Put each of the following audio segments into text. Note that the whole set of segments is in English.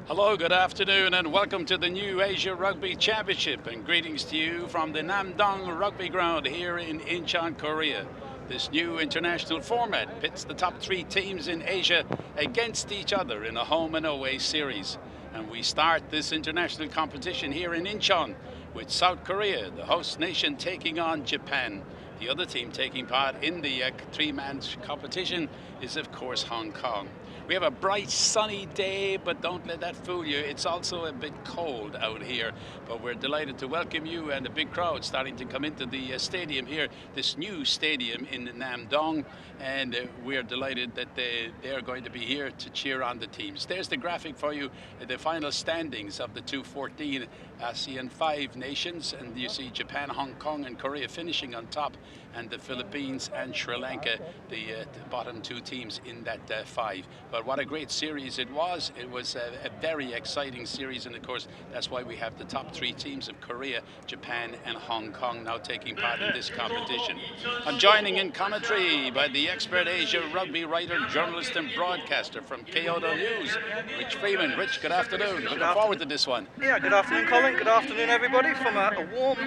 Hello, good afternoon, and welcome to the new Asia Rugby Championship, and greetings to you from the Namdong Rugby Ground here in Incheon, Korea. This new international format pits the top 3 teams in Asia against each other in a home and away series. And we start this international competition here in Incheon with South Korea, the host nation, taking on Japan. The other team taking part in the 3-man competition is, of course, Hong Kong. We have a bright sunny day, but don't let that fool you. It's also a bit cold out here, but we're delighted to welcome you and a big crowd starting to come into the stadium here, this new stadium in Namdong, and we're delighted that they're going to be here to cheer on the teams. There's the graphic for you, the final standings of the 214 ASEAN 5 nations, and you see Japan, Hong Kong and Korea finishing on top, and the Philippines and Sri Lanka, the bottom 2 teams in that 5. But what a great series it was. It was a very exciting series, and of course that's why we have the top 3 teams of Korea, Japan and Hong Kong now taking part in this competition. I'm joining in commentary by the expert Asia Rugby writer, journalist and broadcaster from KOR News, Rich Freeman. Rich, good afternoon. Looking forward to this one. Yeah, good afternoon, Colin. Good afternoon, everybody. From a warm,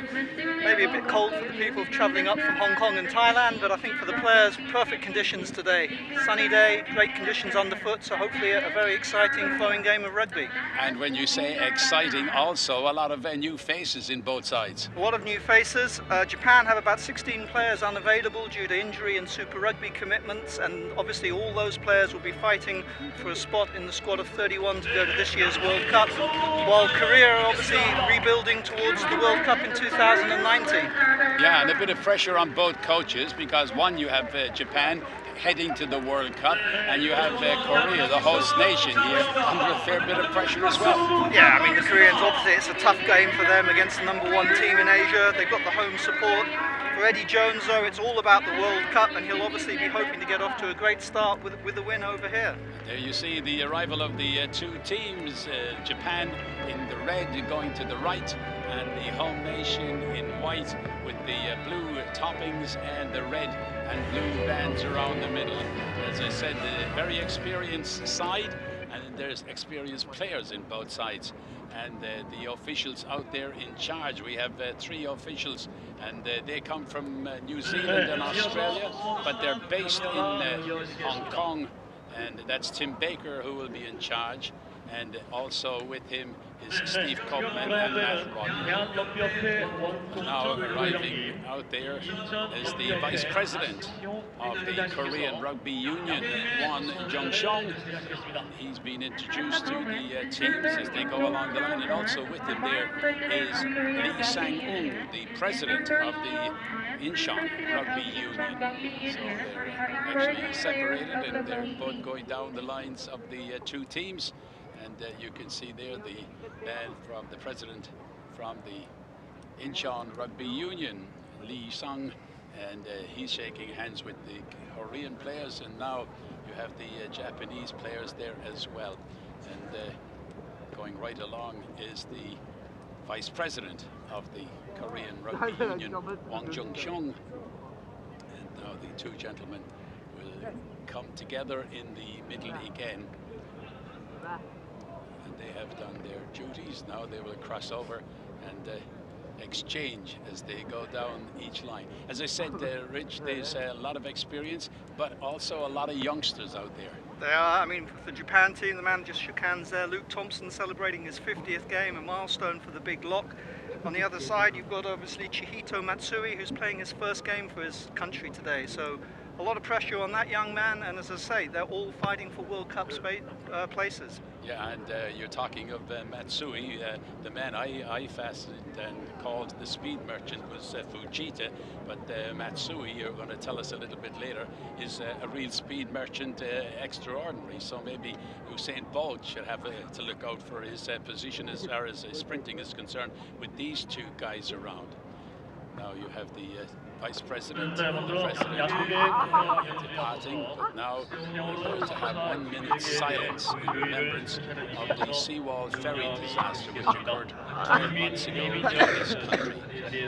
maybe a bit cold for the people travelling up from Hong Kong and Thailand, but I think for the players, perfect conditions today. Sunny day, great conditions underfoot, so hopefully a very exciting, flowing game of rugby. And when you say exciting, also a lot of new faces in both sides. A lot of new faces. Japan have about 16 players unavailable due to injury and Super Rugby commitments, and obviously all those players will be fighting for a spot in the squad of 31 to go to this year's World Cup, while Korea are obviously rebuilding towards the World Cup in 2019. Yeah, and a bit of pressure on both coaches, because one, you have Japan heading to the World Cup, and you have Korea, the host nation, here under a fair bit of pressure as well. Yeah, I mean, the Koreans, obviously it's a tough game for them against the #1 team in Asia. They've got the home support. For Eddie Jones, though, it's all about the World Cup, and he'll obviously be hoping to get off to a great start with a win over here. There you see the arrival of the 2 teams, Japan in the red going to the right, and the home nation in white with the blue toppings and the red and blue bands around the middle. As I said, the very experienced side, and there's experienced players in both sides. And the officials out there in charge, we have 3 officials, and they come from New Zealand and Australia, but they're based in Hong Kong, and that's Tim Baker who will be in charge, and also with him is Steve Copeman and Matt Rodman. Now arriving out there is the Vice President of the Korean Rugby Union, Won Jung-shong. He's been introduced to the teams as they go along the line, and also with him there is Lee Sang-ung, the President of the Incheon Rugby Union. So they're actually separated, and they're both going down the lines of the 2 teams. And you can see there the man from the president from the Incheon Rugby Union, Lee Sung, and he's shaking hands with the Korean players, and now you have the Japanese players there as well. And going right along is the vice president of the Korean Rugby Union, Won Jung-shong. And now the 2 gentlemen will come together in the middle again. They have done their duties. Now they will cross over and exchange as they go down each line. As I said, Rich, there's a lot of experience, but also a lot of youngsters out there. They are. I mean, the Japan team, the man just shook hands there, Luke Thompson, celebrating his 50th game, a milestone for the big lock. On the other side, you've got obviously Chihito Matsui, who's playing his first game for his country today. So a lot of pressure on that young man, and as I say, they're all fighting for World Cup places. Yeah, and you're talking of Matsui. The man I fastened and called the speed merchant was Fujita, but Matsui, you're going to tell us a little bit later, is a real speed merchant extraordinary. So maybe Usain Bolt should have to look out for his position as far as sprinting is concerned with these two guys around. Now you have the Vice President and the President departing, but now we're going to have 1 minute silence in remembrance of the seawall ferry disaster which occurred 12 months ago in this country.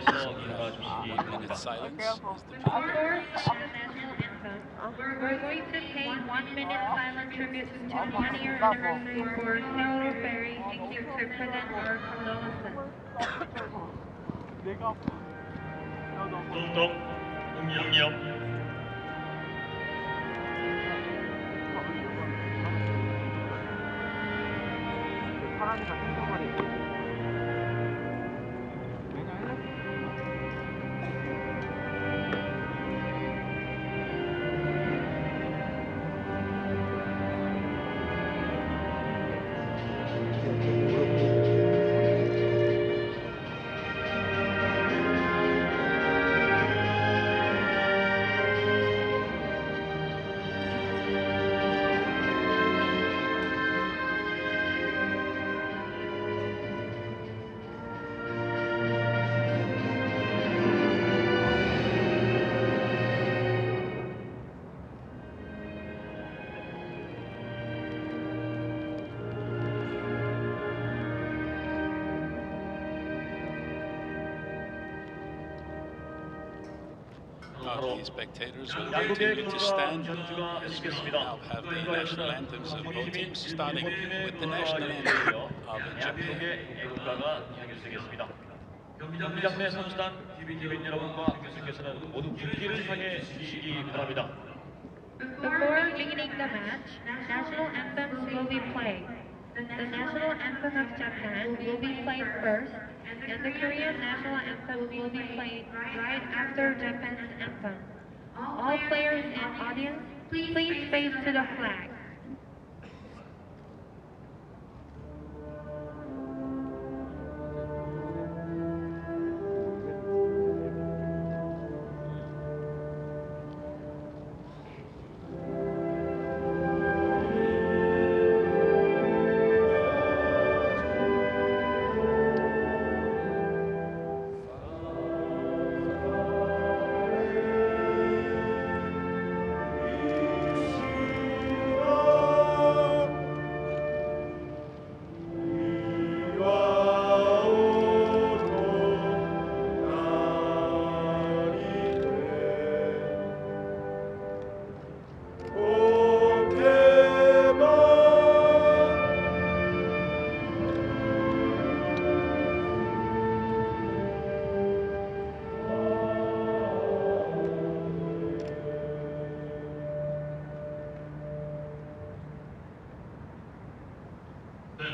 So we have 1 minute silence as the people rise. We're going to pay 1 minute silent tribute to 20-year anniversary for KOR Ferry and to present our condolences. 소속 응용력 The spectators will continue to stand as we now have the national anthems of both teams, starting with the national anthem of Japan. 경기장 내 선수단 TVN 여러분과 교수님께서는 모두 국기를 향해 주시기 바랍니다. Before beginning the match, national anthems will be played. The national anthem of Japan will be played first, and the Korean national anthem will be played right after Japan's anthem. All players and audience, please face to the flag.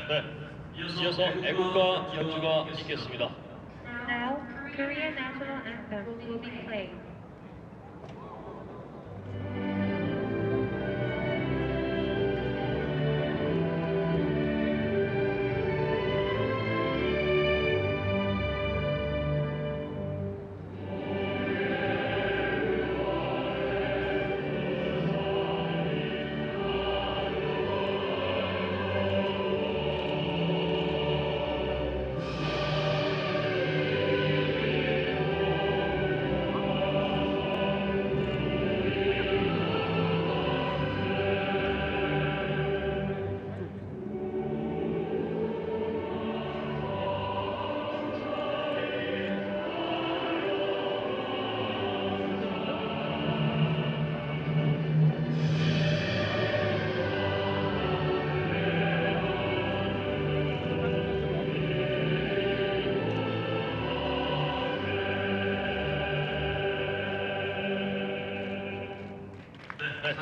네, 이어서 애국가 연주가 있겠습니다. Now, Korean national anthem will be played.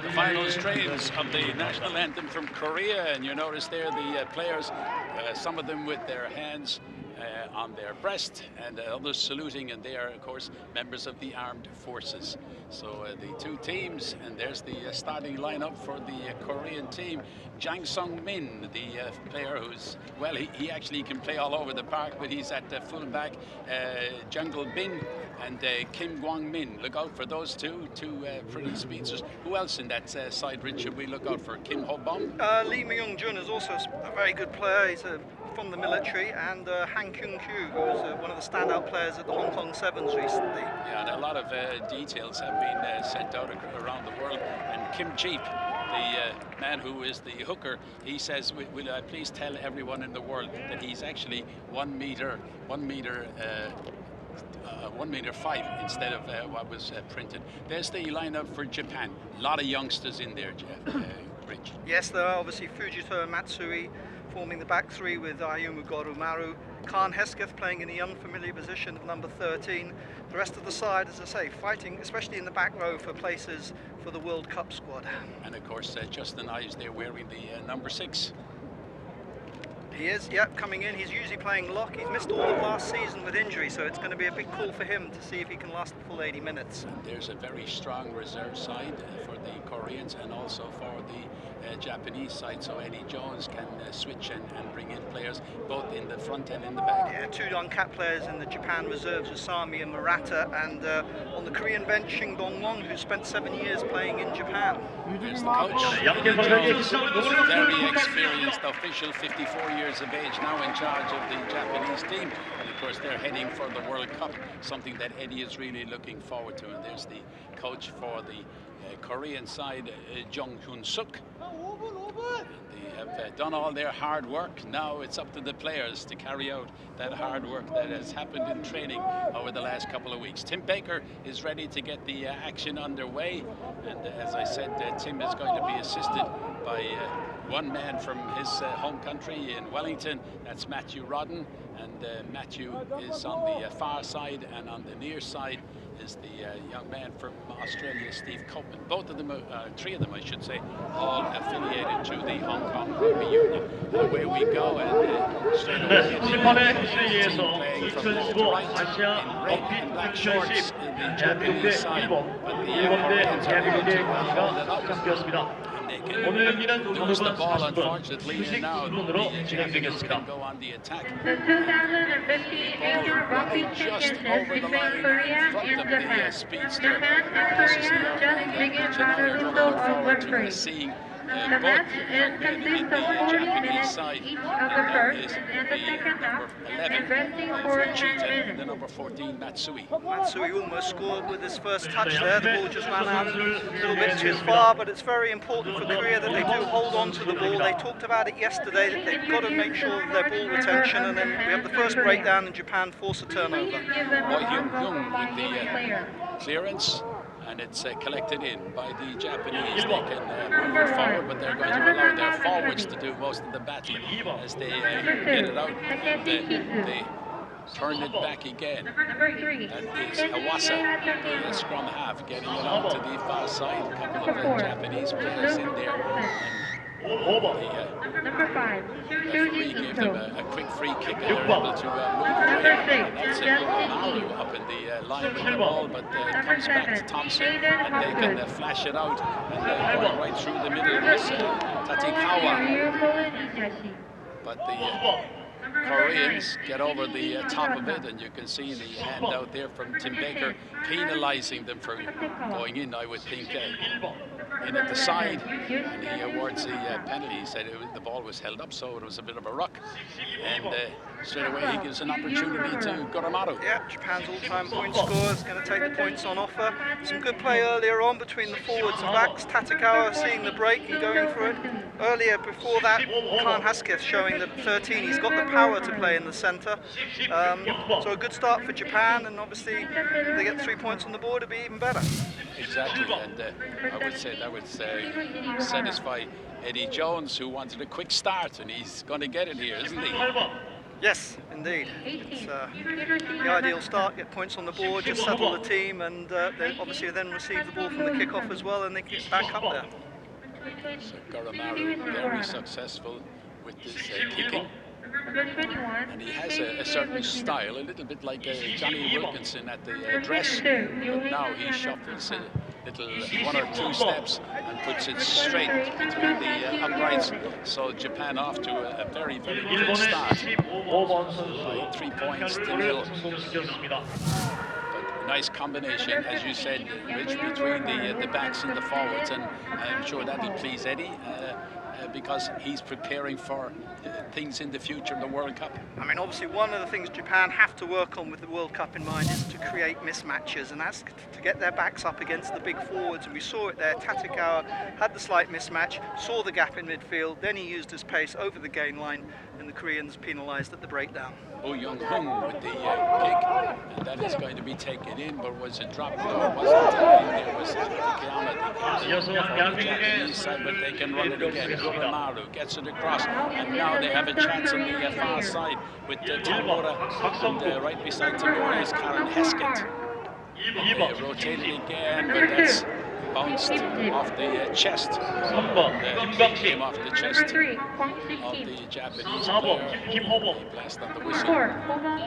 The final strains of the national anthem from Korea, and you notice there the players, some of them with their hands on their breast, and others saluting, and they are, of course, members of the armed forces. So the two teams, and there's the starting lineup for the Korean team. Jang Sung-min, the player who's, well, he actually can play all over the park, but he's at fullback. Jungle Bin and Kim Gwang-min. Look out for those two pretty speedsters. Who else in that side, Rich, should we look out for? Kim Ho-bom? Lee Myung-jun is also a very good player. He's from the military, and Han Kyung-kyu, who's one of the standout players at the Hong Kong Sevens recently. Yeah, and a lot of details have been sent out around the world. And Kim Jeep, the man who is the hooker, he says, will I please tell everyone in the world that he's actually 1 meter 5 instead of what was printed. There's the lineup for Japan. A lot of youngsters in there, Rich. Yes, there are obviously Fujito Matsui forming the back three with Ayumu Gorumaru. Khan Hesketh playing in the unfamiliar position of number 13. The rest of the side, as I say, fighting, especially in the back row, for places for the World Cup squad. And of course, Justin Ives there wearing the number 6. He is, yep, coming in. He's usually playing lock. He's missed all of last season with injury, so it's going to be a big call for him to see if he can last the full 80 minutes. And there's a very strong reserve side for the Koreans and also for the Japanese side, so Eddie Jones can switch and bring in players both in the front and in the back. Yeah, two uncapped players in the Japan reserves, Usami and Murata, and on the Korean bench, Shin Dong-won, who spent 7 years playing in Japan. There's the coach, Eddie Jones, very experienced official, 54 years of age, now in charge of the Japanese team. And of course, they're heading for the World Cup, something that Eddie is really looking forward to. And there's the coach for the Korean side, Jung Hyun-suk. They have done all their hard work. Now it's up to the players to carry out that hard work that has happened in training over the last couple of weeks. Tim Baker is ready to get the action underway. And as I said, Tim is going to be assisted by one man from his home country in Wellington. That's Matthew Rodden. And Matthew is on the far side, and on the near side is the young man from Australia, Steve Copeman. Both of them, three of them I should say, all affiliated to the Hong Kong Rugby Union. Away we go, and straight away the team playing from left to right in red and black shorts in the Japanese side. But the Koreans are able to hold it up. 오늘 경기는 Lose the ball, 조선으로 unfortunately, and now the Japanese can go on the attack. The 2015 Junior Rugby Just Championship over the between line Korea in front and of Japan. the speedster. Japan and This is Korea the just began match, and now battle you're window looking forward over to three. seeing The both match young men in consists the of 40 Japanese minutes side, each of and the that first is and the second half, number 11 and resting for for 10 Cheetah, and the minutes. number 14 Matsui. Matsui almost scored with his first touch there. The ball just ran out a little bit too far, but it's very important for Korea that they do hold on to the ball. They talked about it yesterday, that they've got to make sure of their ball retention, and then we have the first breakdown and Japan force a turnover. Boy Hyun-jung with the clearance, and it's collected in by the Japanese. They can move it forward, but they're going to allow their forwards to do most of the battle as they get it out. And they turn it back again. Number 3. That is Hawassa, the scrum half, getting it out to the far side. A couple of Japanese players in there. Number 5. Referee gave them a quick free kick, and they're able to move away. And that's Maru up in the line with the ball, but it comes back to Thompson, and they can flash it out, and going right through the middle is Tatikawa. But the Koreans get over the top of it, and you can see the hand out there from Tim Baker, penalising them for going in, I would think, in at the side, and he awards the penalty. He said the ball was held up, so it was a bit of a ruck, and straight away he gives an opportunity to Goromaru. Yeah, Japan's all-time point scorer is going to take the points on offer. Some good play earlier on between the forwards and backs. Tatikawa seeing the break and going for it. Earlier, before that, Khan Hesketh showing that 13, he's got the power to play in the centre. So a good start for Japan, and obviously if they get 3 points on the board, it'd be even better. Exactly, and I would say that would satisfy Eddie Jones, who wanted a quick start, and he's going to get it here, isn't he? Yes, indeed. It's the ideal start, get points on the board, just settle the team, and they obviously then receive the ball from the kickoff as well, and they get back up there. So Goromaru very successful with this kicking. Number 21. And he has a certain style, a little bit like Johnny Wilkinson at the dress, but now he shuffles a little 1 or 2 steps and puts it straight between the uprights. So Japan off to a very, very good start by 3 points to 0. But nice combination, as you said, Rich, between the backs and the forwards, and I'm sure that'll please Eddie. Because he's preparing for things in the future in the World Cup. I mean, obviously one of the things Japan have to work on with the World Cup in mind is to create mismatches, and that's to get their backs up against the big forwards, and we saw it there. Tatekawa had the slight mismatch, saw the gap in midfield, then he used his pace over the gain line, and the Koreans penalised at the breakdown. Oh Young-hung with the kick, and that is going to be taken in, but was it dropped? No, it wasn't. It was the Japanese side, but they can run it again. Maru gets it across, and now they have a chance on the far side with Tamura, and right beside Tamura is Karen Heskett. They rotated again, but that's bounced off the chest. Came off the chest of the Japanese player. He blast on the whistle.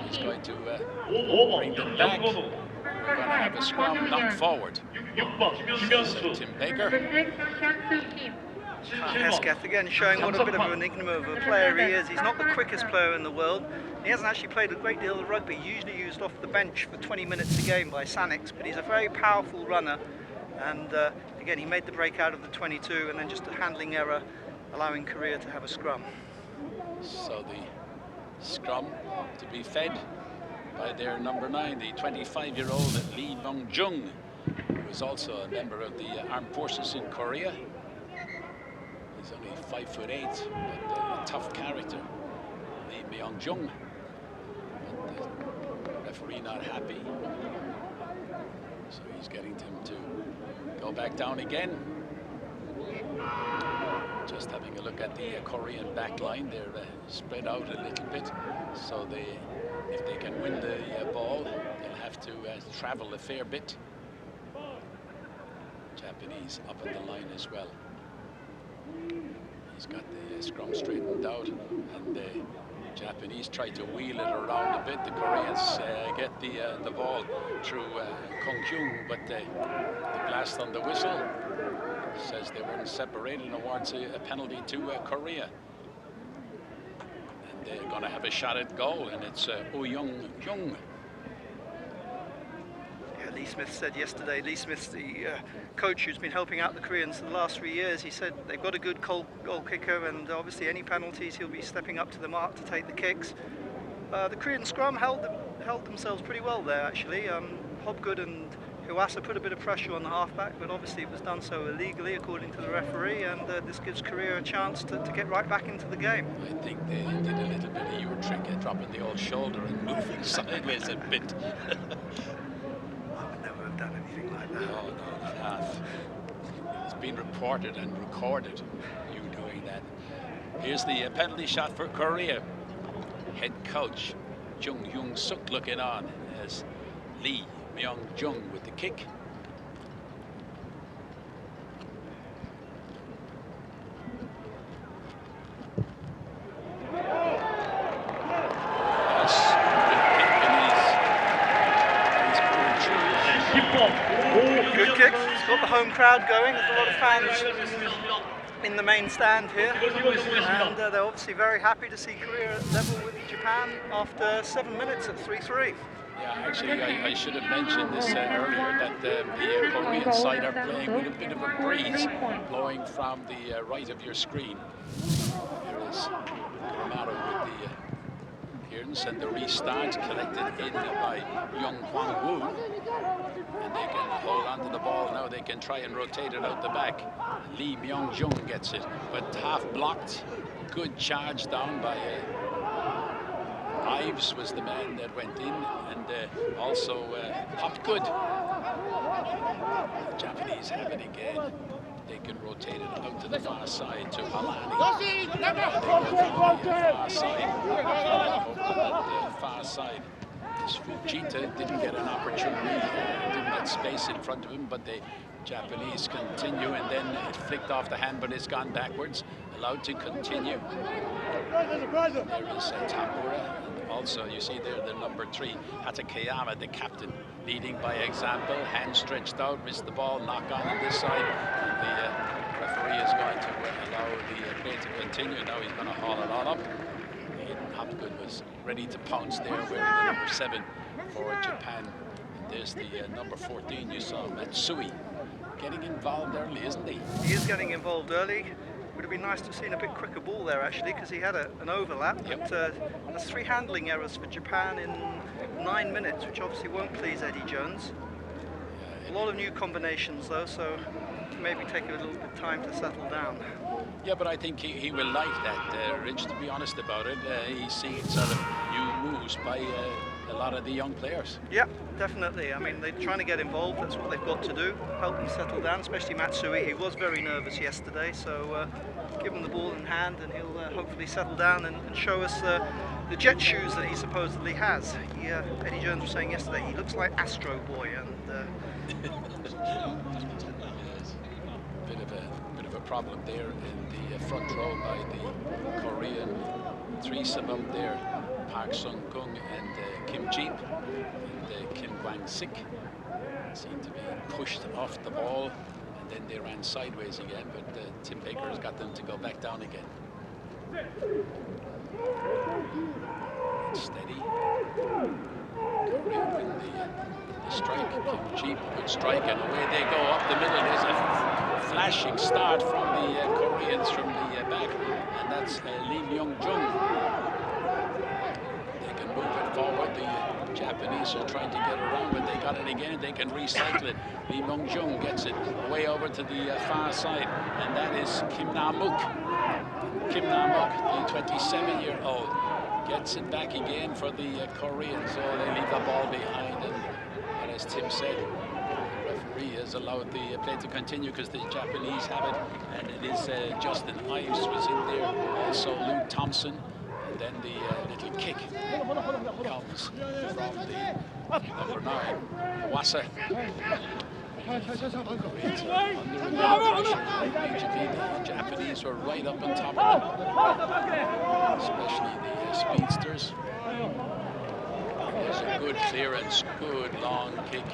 He's going to bring them back. We're going to have a scrum knocked forward. Tim Baker. Hesketh again showing what a bit of an enigma of a player he is. He's not the quickest player in the world. He hasn't actually played a great deal of rugby, usually used off the bench for 20 minutes a game by Sanix, but he's a very powerful runner. And again, he made the break out of the 22, and then just a handling error, allowing Korea to have a scrum. So the scrum to be fed by their number 9, the 25-year-old Lee Myung-jung, who is also a member of the armed forces in Korea. He's only 5'8", but a tough character, Lee Myung-jung. But the referee not happy, so he's getting him to go back down again. Just having a look at the Korean back line. They're spread out a little bit, so if they can win the ball, they'll have to travel a fair bit. Japanese up at the line as well. He's got the scrum straightened out, and the Japanese try to wheel it around a bit. The Koreans get the ball through Kong Kyung, but the blast on the whistle says they weren't separated and awards a penalty to Korea. And they're going to have a shot at goal, and it's Oh Young-kyung. Lee Smith said yesterday, Lee Smith's the coach who's been helping out the Koreans for the last 3 years. He said they've got a good goal kicker, and obviously any penalties he'll be stepping up to the mark to take the kicks. The Korean scrum held themselves pretty well there actually. Hobgood and Iwasa put a bit of pressure on the halfback, but obviously it was done so illegally according to the referee, and this gives Korea a chance to get right back into the game. I think they did a little bit of your trick, dropping the old shoulder and moving sideways a bit. Done anything like that. No, they have. It's been reported and recorded, you doing that. Here's the penalty shot for Korea. Head coach Jung Hyung-suk looking on as Lee Myung-jung with the kick. Good kick. It's got the home crowd going. There's a lot of fans in the main stand here, and they're obviously very happy to see Korea level with Japan after 7 minutes at 3-3. Yeah, actually, I should have mentioned this earlier, that the Korean side are playing with a bit of a breeze blowing from the right of your screen. Here is Maru with the appearance, and the restart collected in by Young Hwang Woo. And they can hold on to the ball now. They can try and rotate it out the back. Lee Myung-jung gets it, but half blocked. Good charge down by Ives was the man that went in, and also popped good. The Japanese have it again. They can rotate it out to the far side to Halani. They go from the far side. Over that far side. Fujita didn't get an opportunity, didn't get space in front of him, but the Japanese continue, and then it flicked off the hand, but it's gone backwards, allowed to continue. There is Tamura, and also you see there the number 3, Hatakeyama, the captain, leading by example, hand stretched out, missed the ball, knock on this side, and the referee is going to allow the play to continue. Now he's going to haul it all up. Hopgood was ready to pounce there, wearing the number 7 for Japan. And there's the number 14 you saw, Matsui, getting involved early, isn't he? He is getting involved early. Would have been nice to have seen a bit quicker ball there actually, because he had an overlap. Yep. But that's 3 handling errors for Japan in 9 minutes, which obviously won't please Eddie Jones. A lot of new combinations though, so maybe take a little bit of time to settle down. Yeah, but I think he will like that, Rich, to be honest about it. He's seeing sort of new moves by a lot of the young players. Yeah, definitely. I mean, they're trying to get involved. That's what they've got to do. Help them settle down, especially Matsui. He was very nervous yesterday, so give him the ball in hand and he'll hopefully settle down and show us the jet shoes that he supposedly has. Eddie Jones was saying yesterday, he looks like Astro Boy, and bit of a problem there in the front row by the Korean threesome up there. Park Sung-kung and Kim Jeep and Kim Kwang-sik seem to be pushed off the ball, and then they ran sideways again, but Tim Baker has got them to go back down again. Steady. Korea win the strike. Kim Jeep, good strike, and away they go up the middle. There's a flashing start from the Koreans from the back, and that's Lee Myung-jung. They can move it forward. The Japanese are trying to get around, but they got it again. They can recycle it. Lee Myung-jung gets it way over to the far side, and that is Kim Na-mook. Kim Na-mook, the 27-year-old, gets it back again for the Koreans. So they leave the ball behind, and as Tim said, the referee has allowed the play to continue because the Japanese have it, and it is Justin Ives was in there, also Luke Thompson, and then the little kick comes from the number 9, Wasa. The Japanese were right up on top of them, especially the speedsters. There's a good clearance, good long kick,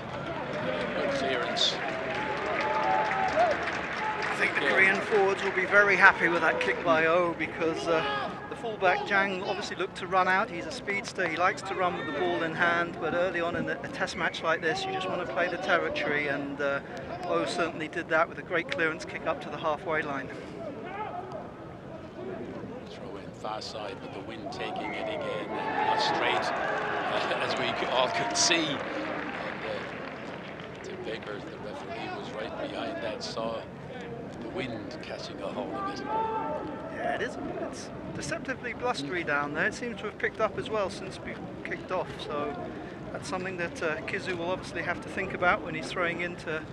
good clearance. I think the Korean forwards will be very happy with that kick by Oh, because the fullback Jang obviously looked to run out. He's a speedster, he likes to run with the ball in hand, but early on in a test match like this, you just want to play the territory, and Oh certainly did that with a great clearance kick up to the halfway line. Throw in far side, but the wind taking it again, and not straight, as we all could see. And Tim Baker, the referee, was right behind that, saw the wind catching a hold of it. Yeah, it's deceptively blustery down there. It seems to have picked up as well since we've kicked off, so that's something that Kizu will obviously have to think about when he's throwing into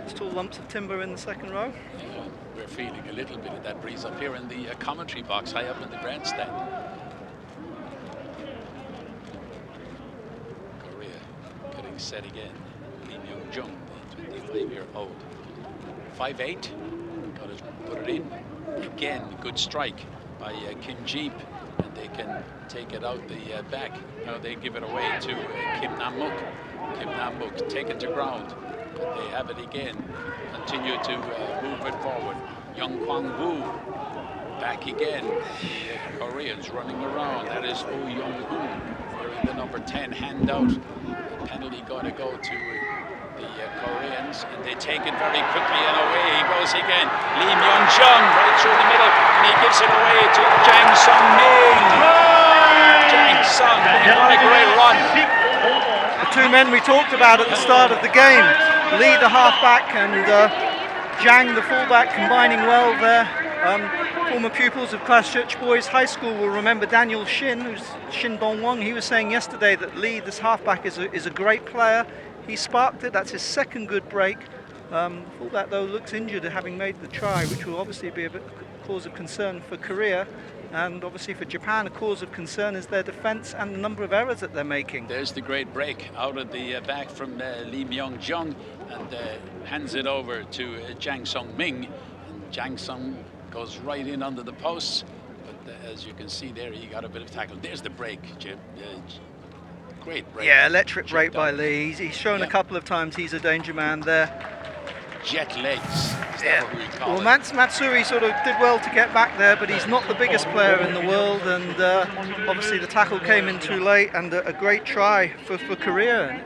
these tall lumps of timber in the second row. Yeah, we're feeling a little bit of that breeze up here in the commentary box, high up in the grandstand. Korea getting set again. Lee Myung-jung, the 25-year-old. 5'8", got to put it in. Again, good strike by Kim Jeep, and they can take it out the back. Now they give it away to Kim Na-mook. Kim Na-mook taken to ground, but they have it again. Continue to move it forward. Young Kwang-woo back again. The Koreans running around. That is Oh Young-hoon wearing the number 10 handout. The penalty going to go to the Koreans, and they take it very quickly, and away he goes again. Lee Myung-jung right through the middle, and he gives it away to Jang Sung-min. Jang Sung, what a great run. The two men we talked about at the start of the game, Lee the halfback and Jang the fullback, combining well there. Former pupils of Christchurch Boys High School will remember Daniel Shin, who's Shin Dong-won. He was saying yesterday that Lee, this halfback, is a great player. He sparked it, that's his second good break. Fullback though looks injured having made the try, which will obviously be a bit cause of concern for Korea. And obviously for Japan, a cause of concern is their defense and the number of errors that they're making. There's the great break out of the back from Lee Myung-jung, and hands it over to Jang Sung-ming. And Jang Sung goes right in under the posts, but as you can see there, he got a bit of tackle. There's the break, Jim. Great break. Yeah, electric break by Lee. He's shown a couple of times he's a danger man there. Jet legs. Well, Matsuri sort of did well to get back there, but he's not the biggest player in the world, and obviously the tackle came in too late, and a great try for Korea.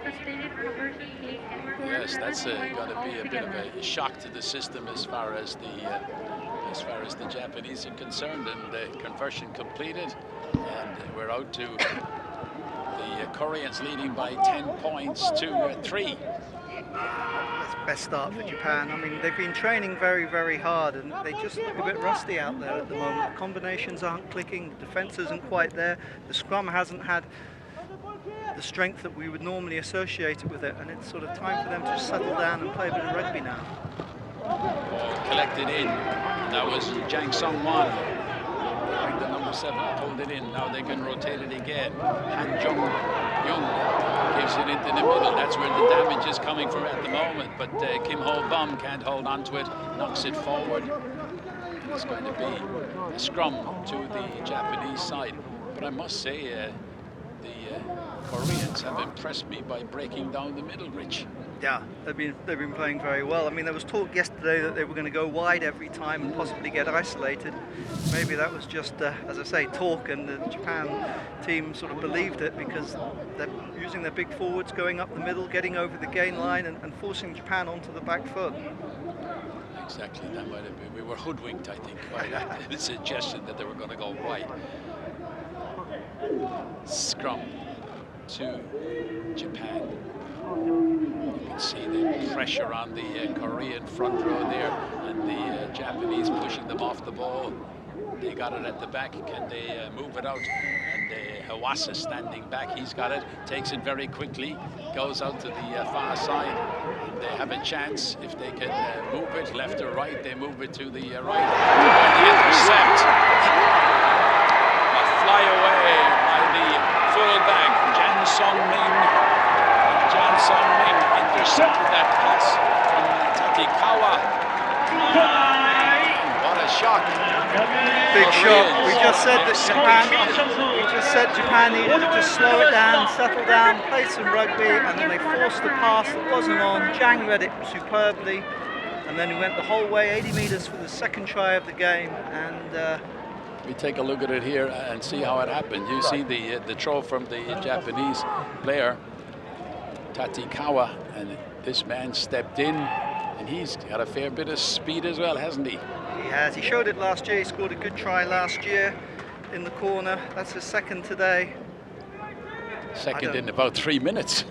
Yes, that's got to be a bit of a shock to the system as far as the Japanese are concerned, and the conversion completed, and we're out to the Koreans leading by 10 points to 3. That's the best start for Japan. I mean, they've been training very, very hard, and they just look a bit rusty out there at the moment. The combinations aren't clicking, the defense isn't quite there, the scrum hasn't had the strength that we would normally associate it with it, and it's sort of time for them to settle down and play a bit of rugby now. Ball collected in. That was Jang Sung-wan. The number 7 pulled it in. Now they can rotate it again. Han Jung gives it into the middle. That's where the damage is coming from at the moment. But Kim Ho-bum can't hold on to it. Knocks it forward. It's going to be a scrum to the Japanese side. But I must say, the Koreans have impressed me by breaking down the middle, Rich. Yeah, they've been playing very well. I mean, there was talk yesterday that they were going to go wide every time and possibly get isolated. Maybe that was just, as I say, talk, and the Japan team sort of believed it because they're using their big forwards, going up the middle, getting over the gain line, and forcing Japan onto the back foot. Exactly, that might have been. We were hoodwinked, I think, by the suggestion that they were going to go wide. Scrum to Japan. You can see the pressure on the Korean front row there, and the Japanese pushing them off the ball. They got it at the back. Can they move it out? And Hawassa standing back. He's got it. Takes it very quickly. Goes out to the far side. They have a chance if they can move it left or right. They move it to the right. And the intercept. A fly away by the fullback, Jang Sung-ming. Jang Sung-ming intercepted that pass from Tatikawa. What a shock. Big shock. We just said Japan needed to just slow it down, settle down, play some rugby, and then they forced the pass that wasn't on. Jang read it superbly, and then he went the whole way, 80 meters for the second try of the game, and we take a look at it here and see how it happened. You see the throw from the Japanese player, Tatikawa, and this man stepped in, and he's got a fair bit of speed as well, hasn't he? He has. He showed it last year. He scored a good try last year in the corner. That's his second today. Second in about 3 minutes.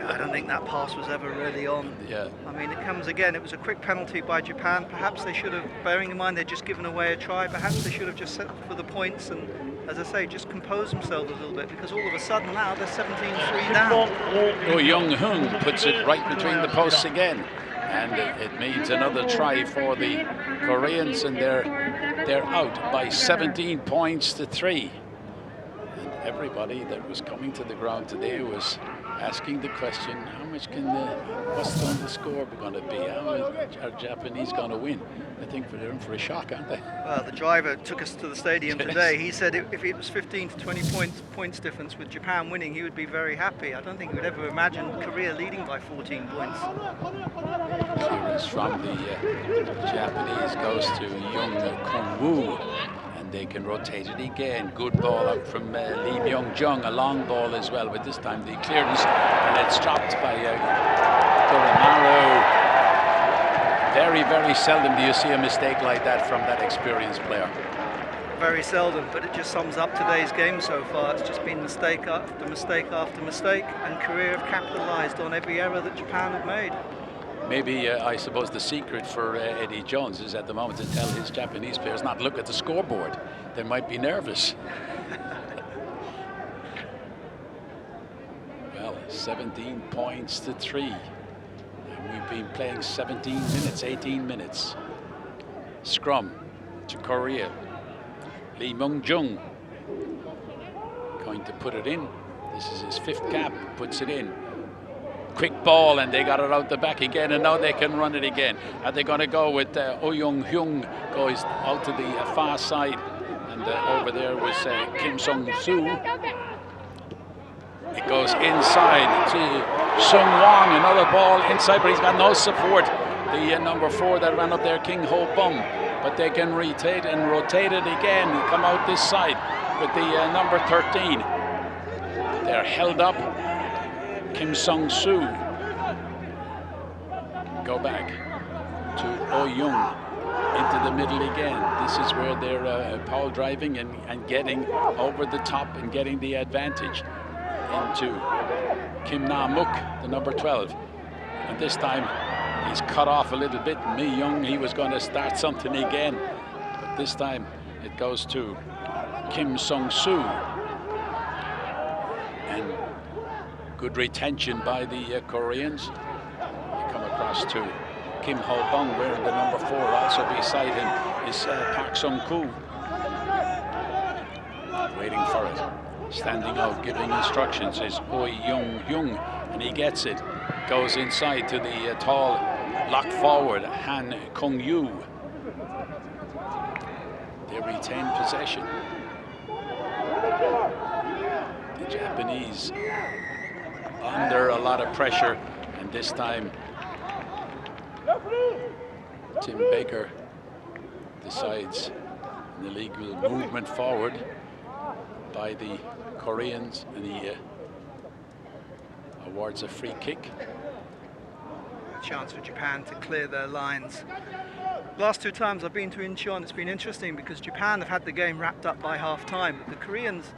I don't think that pass was ever really on. Yeah. I mean, it comes again. It was a quick penalty by Japan. Perhaps they should have, bearing in mind they'd just given away a try, perhaps they should have just set for the points and, as I say, just compose themselves a little bit, because all of a sudden now they're 17-3 down. Oh, Young-hoon puts it right between the posts again. And it means another try for the Koreans, and they're out by 17 points to 3. And everybody that was coming to the ground today was asking the question, how much what's the score going to be? How are Japanese going to win? I think they're in for a shock, aren't they? Well, the driver took us to the stadium today. He said if it was 15 to 20 points difference with Japan winning, he would be very happy. I don't think he would ever imagine Korea leading by 14 points. Clearance from the Japanese goes to Young Kong-woo. They can rotate it again. Good ball up from Lee Myung-jung, a long ball as well, but this time the clearance, and it's dropped by Toramaro. Very, very seldom do you see a mistake like that from that experienced player. Very seldom, but it just sums up today's game so far. It's just been mistake after mistake after mistake, and Korea have capitalized on every error that Japan have made. Maybe, I suppose, the secret for Eddie Jones is at the moment to tell his Japanese players not to look at the scoreboard. They might be nervous. Well, 17 points to 3. And we've been playing 17 minutes, 18 minutes. Scrum to Korea. Lee Mung-jung going to put it in. This is his 5th cap, puts it in. Quick ball, and they got it out the back again, and now they can run it again. Are they going to go with Oh Young-hyung goes out to the far side, and over there was Kim Sung-soo. It goes inside to Sung Wong, another ball inside, but he's got no support. The number 4 that ran up there, King Ho Bum, but they can rotate and rotate it again, come out this side with the number 13. They're held up. Kim Sung-soo go back to Oh Young into the middle again. This is where they're power driving and getting over the top and getting the advantage into Kim Na-mook, the number 12. And this time he's cut off a little bit. Mi Young, he was going to start something again, but this time it goes to Kim Sung-soo. And good retention by the Koreans. They come across to Kim Ho-bung wearing the number 4. Also beside him is Park Sung-koo. Waiting for it. Standing out, giving instructions is Oh Young-hyung, and he gets it. Goes inside to the tall lock forward, Han Kong-yu. They retain possession. The Japanese under a lot of pressure, and this time Tim Baker decides an illegal movement forward by the Koreans, and he awards a free kick. A chance for Japan to clear their lines. Last 2 times I've been to Incheon, it's been interesting because Japan have had the game wrapped up by half-time, but the Koreans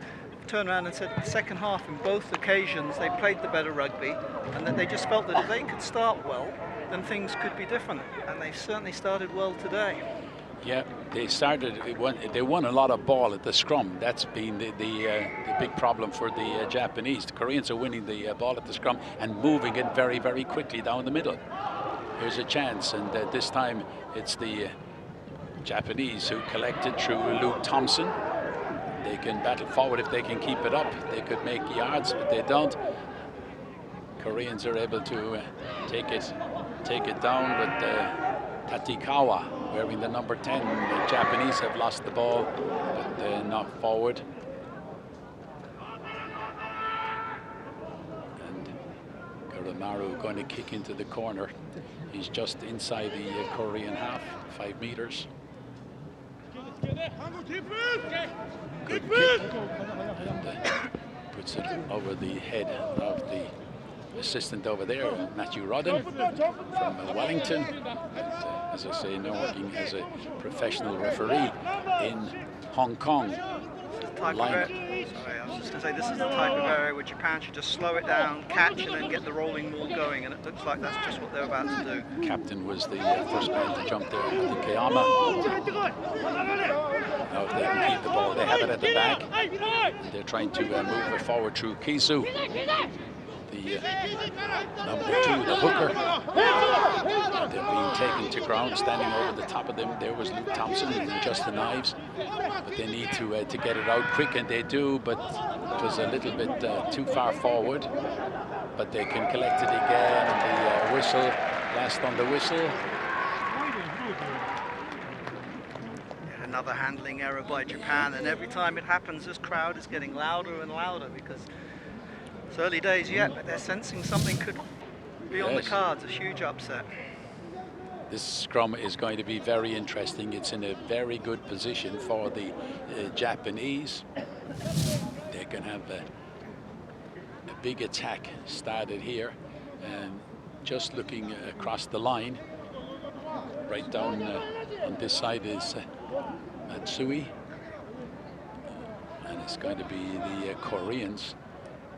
turned around and said the second half in both occasions they played the better rugby, and that they just felt that if they could start well, then things could be different, and they certainly started well today. Yeah, they started. They won a lot of ball at the scrum. That's been the big problem for the Japanese. The Koreans are winning the ball at the scrum and moving it very, very quickly down the middle. Here's a chance, and this time it's the Japanese who collected through Luke Thompson. They can battle forward if they can keep it up. They could make yards, but they don't. Koreans are able to take it down, but Tatikawa wearing the number 10. The Japanese have lost the ball, but they're not forward. And Kuramaru going to kick into the corner. He's just inside the Korean half, 5 meters. Good kick, and puts it over the head of the assistant over there, Matthew Rodden from Wellington. As I say, now working as a professional referee in Hong Kong. I was just going to say, this is the type of area where Japan should just slow it down, catch, and then get the rolling ball going, and it looks like that's just what they're about to do. Captain was the first man to jump there, Kayama. Now if they can keep the ball, they have it at the back. And they're trying to move it forward through Kisu. The number 2, the hooker. They're being taken to ground, standing over the top of them. There was Luke Thompson and Justin Ives, but they need to get it out quick, and they do, but it was a little bit too far forward. But they can collect it again, and the whistle, last on the whistle. Another handling error by Japan, and every time it happens, this crowd is getting louder and louder because it's early days yet, but they're sensing something could be on the cards, a huge upset. This scrum is going to be very interesting. It's in a very good position for the Japanese. They can have a big attack started here, and just looking across the line, right down on this side is Matsui, and it's going to be the Koreans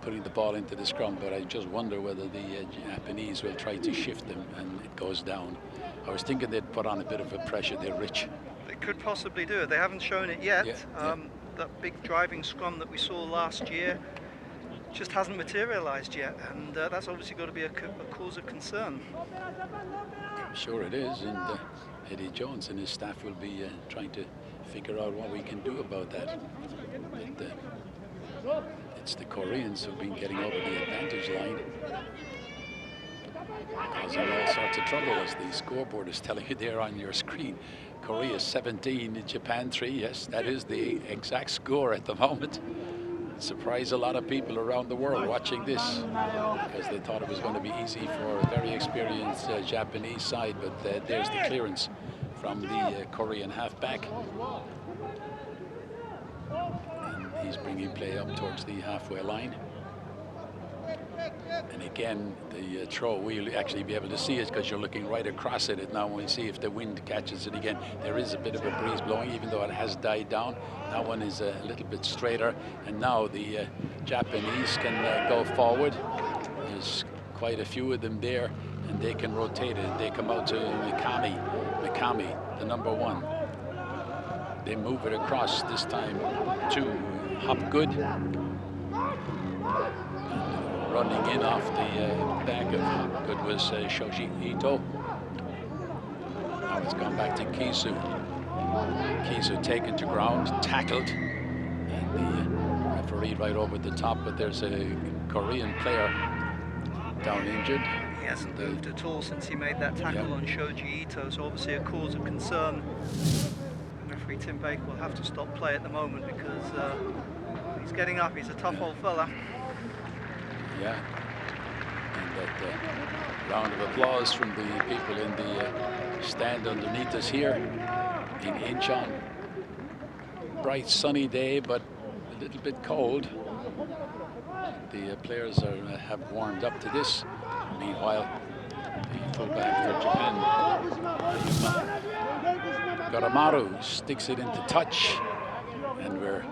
putting the ball into the scrum, but I just wonder whether the Japanese will try to shift them and it goes down. I was thinking they'd put on a bit of a pressure. They're rich. They could possibly do it. They haven't shown it yet. That big driving scrum that we saw last year just hasn't materialized yet, and that's obviously got to be a cause of concern. Sure it is, and Eddie Jones and his staff will be trying to figure out what we can do about that. But it's the Koreans who've been getting over the advantage line, causing all sorts of trouble, as the scoreboard is telling you there on your screen. Korea 17, Japan 3. Yes, that is the exact score at the moment. Surprised a lot of people around the world watching this, because they thought it was going to be easy for a very experienced Japanese side, but there's the clearance from the Korean halfback. And he's bringing play up towards the halfway line. And again, the throw, we'll actually be able to see it because you're looking right across at it now. When we see if the wind catches it again, there is a bit of a breeze blowing, even though it has died down. That one is a little bit straighter, and now the Japanese can go forward. There's quite a few of them there, and they can rotate it. They come out to Mikami, the number 1. They move it across, this time to Hopgood. Running in off the back of Hopgood was Shoji Ito. Now it's gone back to Kisu. Kisu taken to ground, tackled, and the referee right over the top, but there's a Korean player down injured. He hasn't moved at all since he made that tackle on Shoji Ito, so obviously a cause of concern. And referee Tim Baker will have to stop play at the moment because he's getting up. He's a tough old fella. Yeah, and that round of applause from the people in the stand underneath us here in Incheon. Bright sunny day, but a little bit cold. The players have warmed up to this. Meanwhile, the fullback for Japan, Garamaru, sticks it into touch, and we're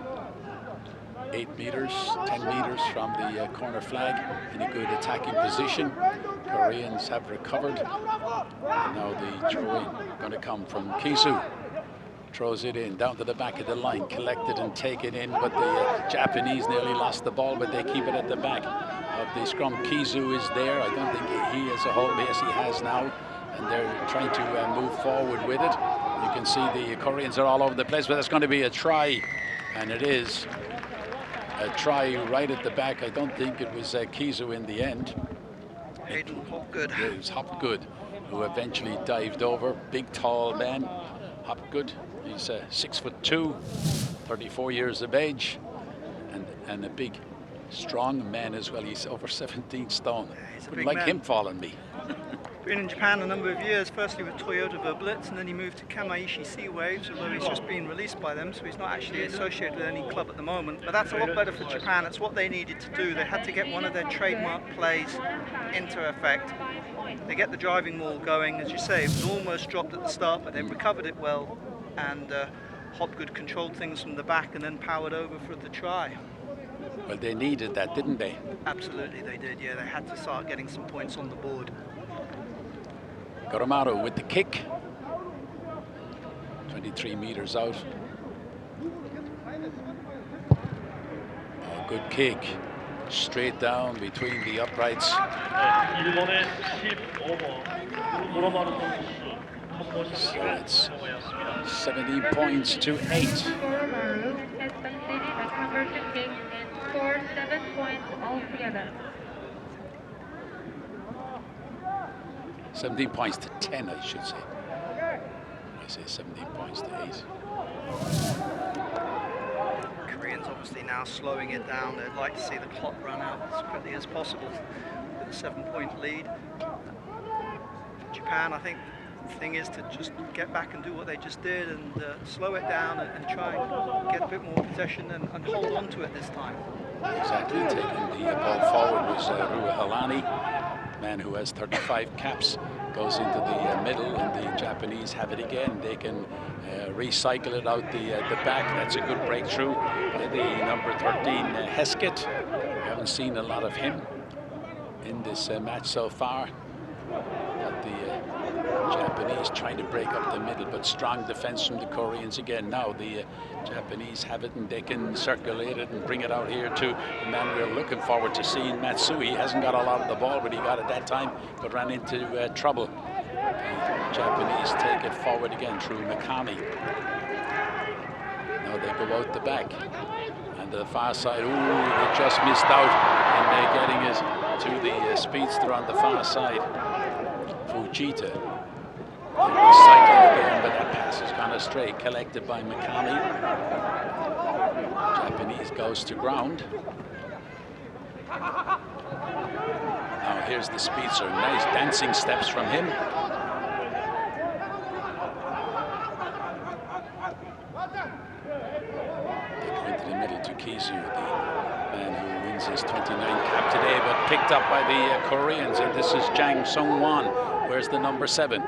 8 meters, 10 meters from the corner flag in a good attacking position. Koreans have recovered. And now the throw-in going to come from Kisu. Throws it in, down to the back of the line, collect it and take it in, but the Japanese nearly lost the ball, but they keep it at the back of the scrum. Kisu is there. I don't think he has a hold. Yes, he has now, and they're trying to move forward with it. You can see the Koreans are all over the place, but it's going to be a try, and it is. A try right at the back. I don't think it was Kisu in the end. Hayden Hopgood. It was Hopgood who eventually dived over. Big, tall man. Hopgood. He's 6'2", 34 years of age, and a big, strong man as well. He's over 17 stone. Wouldn't like him following me. Been in Japan a number of years, firstly with Toyota Verblitz, and then he moved to Kamaishi Sea Waves, although he's just been released by them, so he's not actually associated with any club at the moment. But that's a lot better for Japan. It's what they needed to do. They had to get one of their trademark plays into effect. They get the driving maul going. As you say, it was almost dropped at the start, but they recovered it well, and Hopgood controlled things from the back and then powered over for the try. Well, they needed that, didn't they? Absolutely, they did, yeah. They had to start getting some points on the board. Garamaru with the kick. 23 meters out. Oh, good kick. Straight down between the uprights. So it's 17 points to 8. Garamaru has conceded a conversion kick and scored 7 points altogether. 17 points to 10, I should say. I say 17 points to 8. Koreans obviously now slowing it down. They'd like to see the clock run out as quickly as possible with a 7-point lead. Japan, I think the thing is to just get back and do what they just did and slow it down and try and get a bit more possession and hold on to it this time. Exactly, taking the ball forward was Ruoholani, man who has 35 caps, goes into the middle, and the Japanese have it again. They can recycle it out the back. That's a good breakthrough. The number 13, Heskett. We haven't seen a lot of him in this match so far. But the Japanese trying to break up the middle, but strong defense from the Koreans again. Now the Japanese have it, and they can circulate it and bring it out here to the man we're looking forward to seeing, Matsui. He hasn't got a lot of the ball, but he got it that time, but ran into trouble. The Japanese take it forward again through Mikami. Now they go out the back. And to the far side, ooh, they just missed out. And they're getting it to the speedster on the far side. Fujita. Recycling again, but that pass has gone astray. Collected by Mikami. Japanese goes to ground. Now here's the speedster. Nice dancing steps from him. They go into the middle to Kizu, the man who wins his 29th cap today, but picked up by the Koreans. And this is Jang Sung-won. Where's the number 7?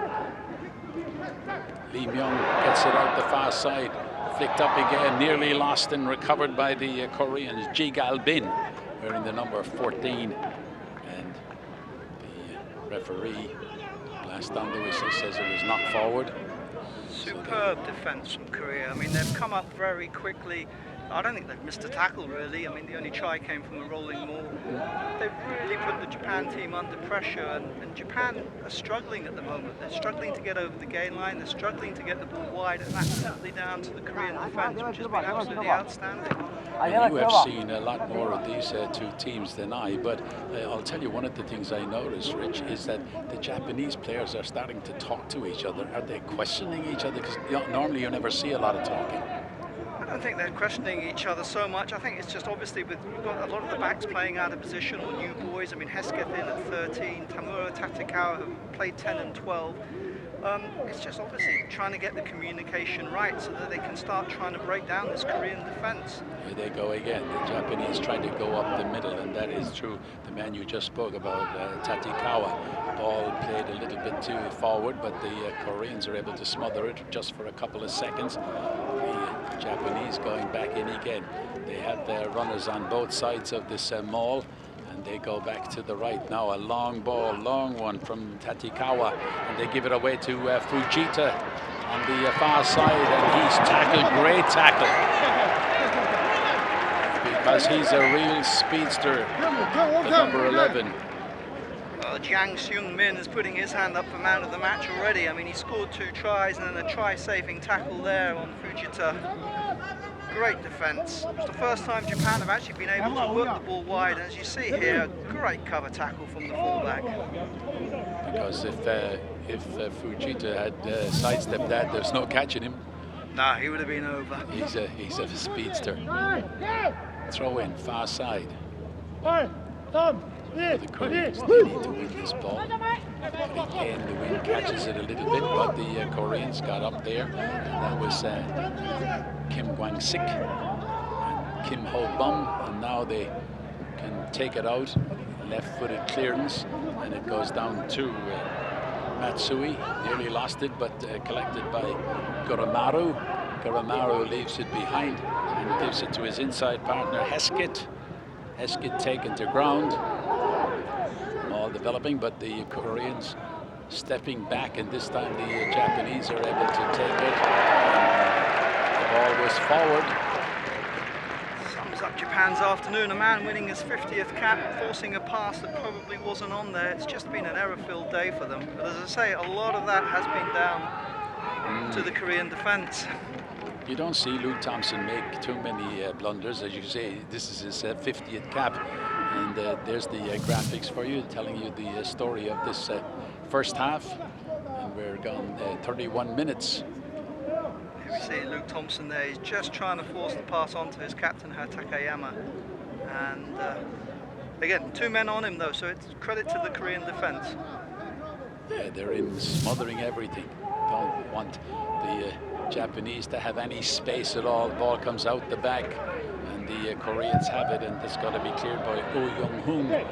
Lee Myung gets it out the far side. Flicked up again, nearly lost and recovered by the Koreans. Ji Gal-bin wearing the number 14. And the referee blasts down the whistle, says it was knocked forward. Superb defence from Korea. I mean, they've come up very quickly. I don't think they've missed a tackle, really. I mean, the only try came from a rolling maul. They've really put the Japan team under pressure, and Japan are struggling at the moment. They're struggling to get over the gain line, they're struggling to get the ball wide, and that's simply down to the Korean defence, which has been absolutely outstanding. And you have seen a lot more of these two teams than I, but I'll tell you, one of the things I noticed, Rich, is that the Japanese players are starting to talk to each other. Are they questioning each other? Because normally you never see a lot of talking. I don't think they're questioning each other so much. I think it's just obviously we've got a lot of the backs playing out of position, or new boys. I mean, Hesketh in at 13, Tamura, Tatekawa have played 10 and 12. It's just obviously trying to get the communication right so that they can start trying to break down this Korean defence. Here they go again. The Japanese trying to go up the middle, and that is true. The man you just spoke about, Tatekawa, ball played a little bit too forward, but the Koreans are able to smother it just for a couple of seconds. The Japanese going back in again. They have their runners on both sides of this maul, and they go back to the right. Now a long ball, long one from Tatekawa, and they give it away to Fujita on the far side, and he's tackled. Great tackle, because he's a real speedster, the number 11. Jang Seung-min is putting his hand up for man of the match already. I mean, he scored 2 tries and then a try-saving tackle there on Fujita. Great defence. It's the first time Japan have actually been able to work the ball wide. And as you see here, great cover tackle from the fullback. Because if Fujita had sidestepped that, there's no catching him. No, he would have been over. He's a speedster. Throw in, far side. For the Koreans, they need to win this ball. Again, the wind catches it a little bit, but the Koreans got up there. And that was Kim Kwang-sik and Kim Ho-bum, and now they can take it out. Left-footed clearance, and it goes down to Matsui. Nearly lost it, but collected by Goromaru. Goromaru leaves it behind and gives it to his inside partner, Hesketh. Hesketh taken to ground. All developing, but the Koreans stepping back, and this time the Japanese are able to take it. The ball was forward. Sums up Japan's afternoon. A man winning his 50th cap, forcing a pass that probably wasn't on there. It's just been an error-filled day for them. But as I say, a lot of that has been down to the Korean defence. You don't see Luke Thompson make too many blunders. As you say, this is his 50th cap. And there's the graphics for you, telling you the story of this first half. And we're gone 31 minutes. Here we see Luke Thompson there. He's just trying to force the pass on to his captain, Takayama. And again, 2 men on him though, so it's credit to the Korean defence. Yeah, they're in smothering everything. Don't want the Japanese to have any space at all. Ball comes out the back, and the Koreans have it, and it's got to be cleared by Oh Young-hoon. It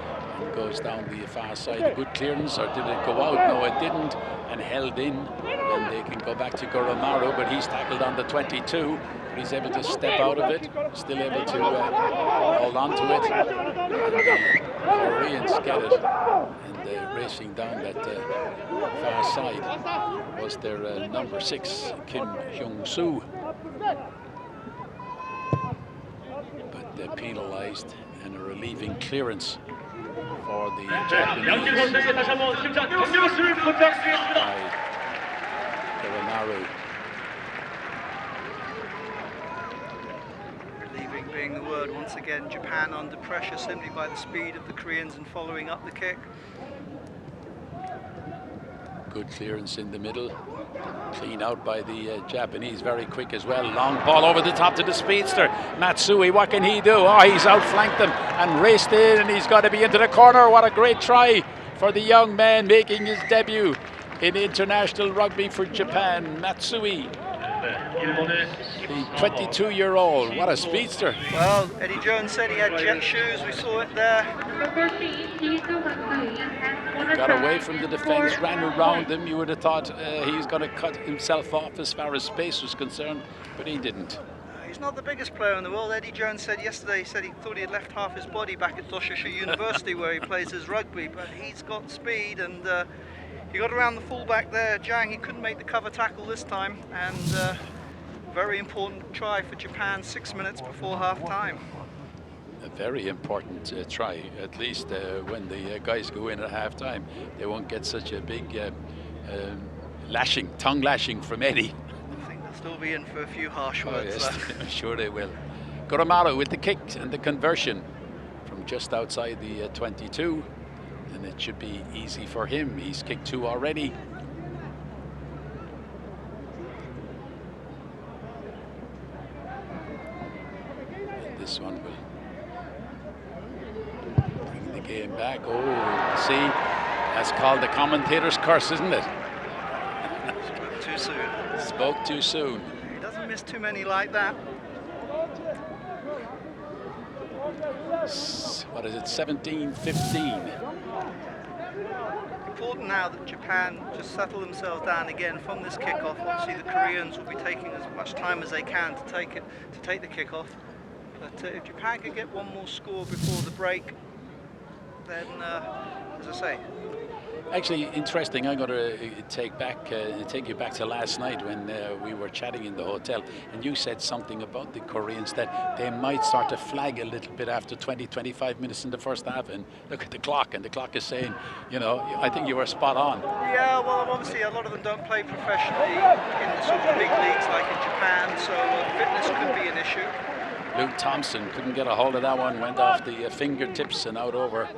goes down the far side. A good clearance, or did it go out? No, it didn't, and held in. And they can go back to Goromaru, but he's tackled on the 22. But he's able to step out of it, still able to hold on to it. And the Koreans get it. And racing down that far side was their number 6, Kim Hyung-soo. But they're penalised, and a relieving clearance for the Japanese by Goromaru. once again Japan under pressure simply by the speed of the Koreans and following up the kick. Good clearance in the middle. Clean out by the Japanese, very quick as well. Long ball over the top to the speedster. Matsui, what can he do? Oh, he's outflanked them and raced in, and he's got to be into the corner. What a great try for the young man making his debut in international rugby for Japan, Matsui. The 22-year-old, what a speedster. Well, Eddie Jones said he had jet shoes, we saw it there. Got away from the defence, ran around him. You would have thought he's going to cut himself off as far as space was concerned, but he didn't. He's not the biggest player in the world. Eddie Jones said yesterday, he said he thought he had left half his body back at Doshisha University where he plays his rugby, but he's got speed, and he got around the fullback there, Jang. He couldn't make the cover tackle this time, and very important try for Japan 6 minutes before half time. A very important try, at least when the guys go in at half time. They won't get such a big tongue lashing from Eddie. I think they'll still be in for a few harsh words. Yes, I'm sure they will. Goramaru with the kick and the conversion from just outside the 22, and it should be easy for him. He's kicked 2 already. And this one will bring the game back. Oh, see, that's called the commentator's curse, isn't it? Spoke too soon. Spoke too soon. He doesn't miss too many like that. What is it, 17-15? Important now that Japan just settle themselves down again from this kickoff. Obviously the Koreans will be taking as much time as they can to take the kickoff. But if Japan can get one more score before the break, then as I say. Actually, interesting. I'm going to take you back to last night when we were chatting in the hotel, and you said something about the Koreans that they might start to flag a little bit after 20-25 minutes in the first half. And look at the clock, and the clock is saying, you know, I think you were spot on. Yeah, well, obviously a lot of them don't play professionally in the sort of big leagues like in Japan, so fitness could be an issue. Luke Thompson couldn't get a hold of that one, went off the fingertips and out over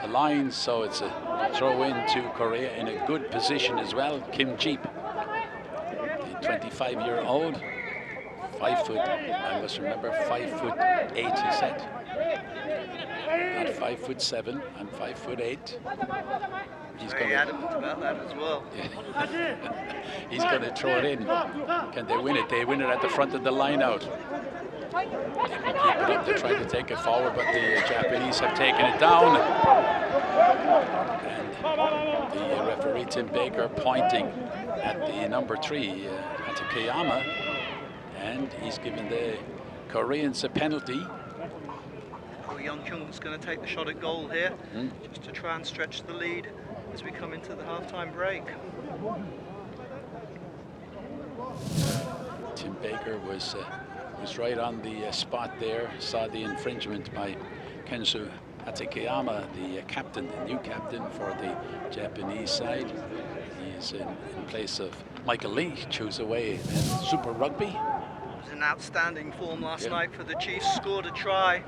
the line, so it's a throw in to Korea in a good position as well. Kim Jeep, the 25-year-old, 5 foot, I must remember, 5'8", he said. Not 5'7" and 5'8". He's very adamant about that as well. Yeah. He's going to throw it in. Can they win it? They win it at the front of the line out. They will keep it up to try to take it forward, but the Japanese have taken it down. And the referee Tim Baker pointing at the number 3, Hatakeyama, and he's given the Koreans a penalty. Young Kyung's going to take the shot at goal here, just to try and stretch the lead as we come into the halftime break. Tim Baker was right on the spot there, saw the infringement by Kenzo Hatakeyama, the captain, the new captain for the Japanese side. He's in place of Michael Leach, who's away in Super Rugby. It was in outstanding form last night for the Chiefs, scored a try.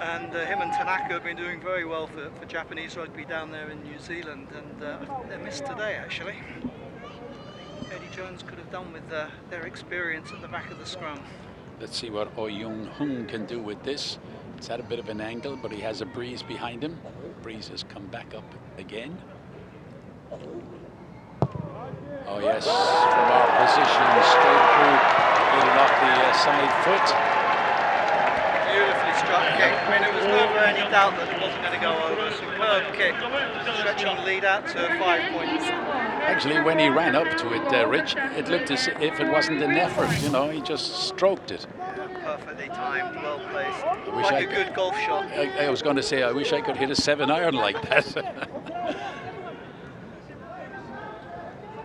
And him and Tanaka have been doing very well for Japanese rugby down there in New Zealand, and they missed today actually. Eddie Jones could have done with their experience at the back of the scrum. Let's see what Oh Young-hoon can do with this. It's at a bit of an angle, but he has a breeze behind him. Breeze has come back up again. Oh yes, from our position, straight through, little off the side foot. Beautifully struck kick. I mean, it was never any doubt that it wasn't going to go over. Superb kick, stretching the lead out to 5 points. Actually, when he ran up to it, Rich, it looked as if it wasn't an effort, you know, he just stroked it. Yeah, perfectly timed, well placed. Like a good golf shot. I was going to say, I wish I could hit a 7-iron like that.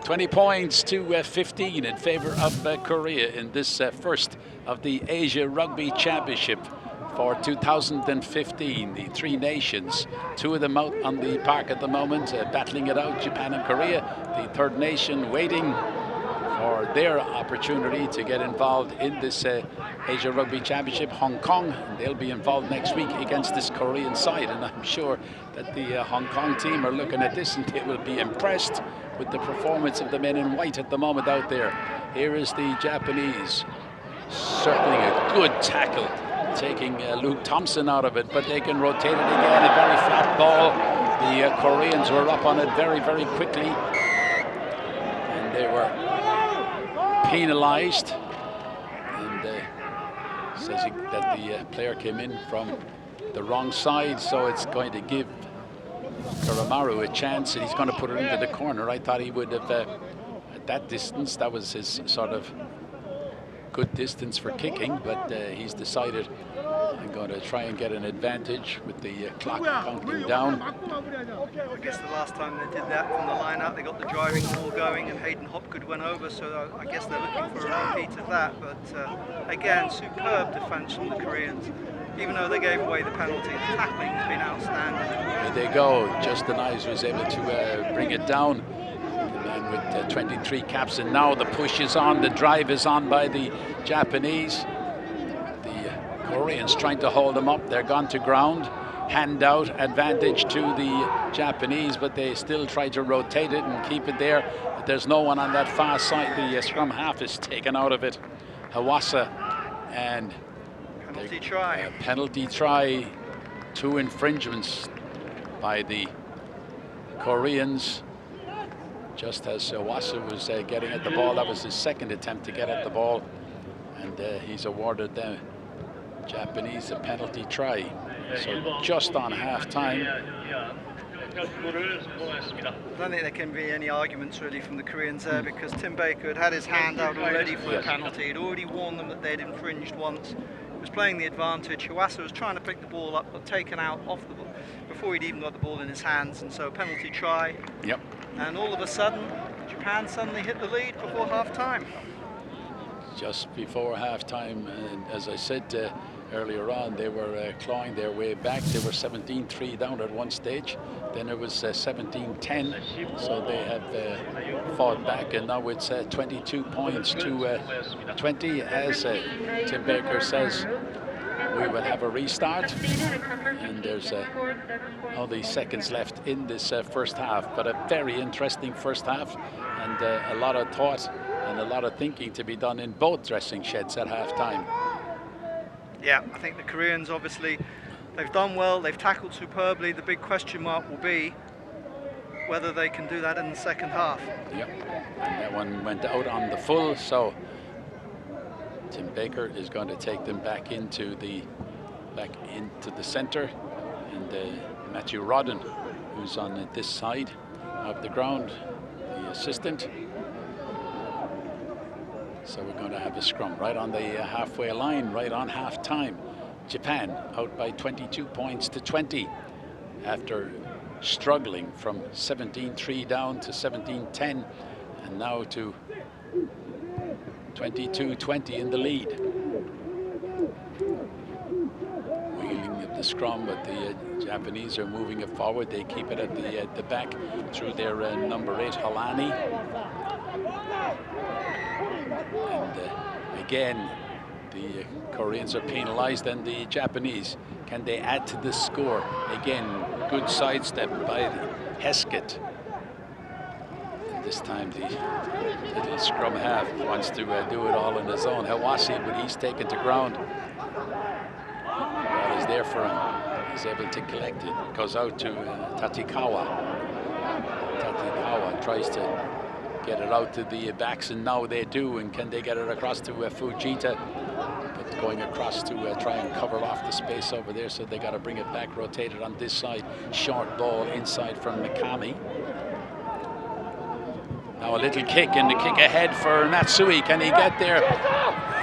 20 points to 15 in favor of Korea in this first of the Asia Rugby Championship for 2015. The 3 nations, 2 of them out on the park at the moment, battling it out, Japan and Korea. The 3rd nation waiting for their opportunity to get involved in this Asia Rugby Championship, Hong Kong, and they'll be involved next week against this Korean side. And I'm sure that the Hong Kong team are looking at this and they will be impressed with the performance of the men in white at the moment out there. Here is the Japanese, circling a good tackle, taking Luke Thompson out of it, but they can rotate it again. A very flat ball. The Koreans were up on it very, very quickly, and they were penalized. And says that the player came in from the wrong side, so it's going to give Karamaru a chance, and he's going to put it into the corner. I thought he would have, at that distance, that was his sort of good distance for kicking, but he's decided I'm going to try and get an advantage with the clock counting down. I guess the last time they did that from the line out, they got the driving ball going and Hayden Hopgood went over, so I guess they're looking for a repeat of that. But again, superb defense from the Koreans. Even though they gave away the penalty, the tackling has been outstanding. There they go. Justin Ives was able to bring it down. The man with 23 caps, and now the push is on, the drive is on by the Japanese. The Koreans trying to hold them up. They're gone to ground. Hand out advantage to the Japanese, but they still try to rotate it and keep it there. But there's no one on that far side. The scrum half is taken out of it. Hawassa, and penalty try. Penalty try. 2 infringements by the Koreans. Just as Hawassa was getting at the ball, that was his second attempt to get at the ball, and he's awarded the Japanese a penalty try. So just on half-time. I don't think there can be any arguments really from the Koreans there, because Tim Baker had his hand out already for a penalty. He'd already warned them that they'd infringed once. He was playing the advantage. Hawassa was trying to pick the ball up, but taken out off the ball before he'd even got the ball in his hands, and so penalty try. Yep. And all of a sudden, Japan suddenly hit the lead before half-time. Just before half-time, and as I said earlier on, they were clawing their way back. They were 17-3 down at one stage. Then it was 17-10, so they have fought back, and now it's 22 points to 20. As Tim Baker says, we will have a restart, and there's only seconds left in this first half, but a very interesting first half, and a lot of thought and a lot of thinking to be done in both dressing sheds at halftime. Yeah, I think the Koreans, obviously, they've done well, they've tackled superbly. The big question mark will be whether they can do that in the second half. Yep, and that one went out on the full, so Tim Baker is going to take them back into the center, and Matthew Rodden, who's on this side of the ground, the assistant. So we're going to have a scrum right on the halfway line, right on half-time. Japan out by 22 points to 20 after struggling from 17-3 down to 17-10, and now to 22-20 in the lead. Wheeling of the scrum, but the Japanese are moving it forward. They keep it at the back through their number 8, Halani. And again, the Koreans are penalized, and the Japanese, can they add to this score? Again, good sidestep by the Heskett. This time the little scrum half wants to do it all on his own. Hawassi, but he's taken to ground. Ball is there for him. He's able to collect it. Goes out to Tatikawa. Tatikawa tries to get it out to the backs, and now they do. And can they get it across to Fujita? But going across to try and cover off the space over there, so they got to bring it back, rotate it on this side. Short ball inside from Mikami. Now a little kick, and the kick ahead for Matsui. Can he get there?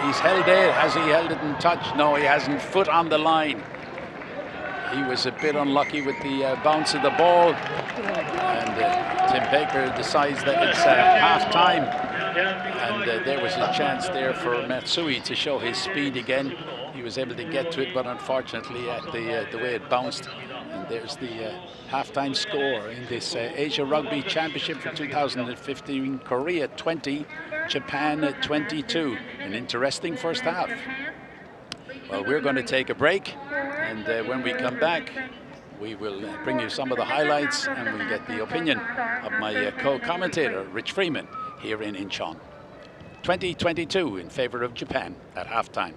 He's held it. Has he held it in touch? No, he hasn't. Foot on the line. He was a bit unlucky with the bounce of the ball. And Tim Baker decides that it's half-time. And there was a chance there for Matsui to show his speed again. He was able to get to it, but unfortunately at the way it bounced. And there's the halftime score in this Asia Rugby Championship for 2015. Korea 20, Japan 22. An interesting first half. Well, we're going to take a break, and when we come back, we will bring you some of the highlights, and we'll get the opinion of my co-commentator, Rich Freeman, here in Incheon. 2022 in favor of Japan at halftime.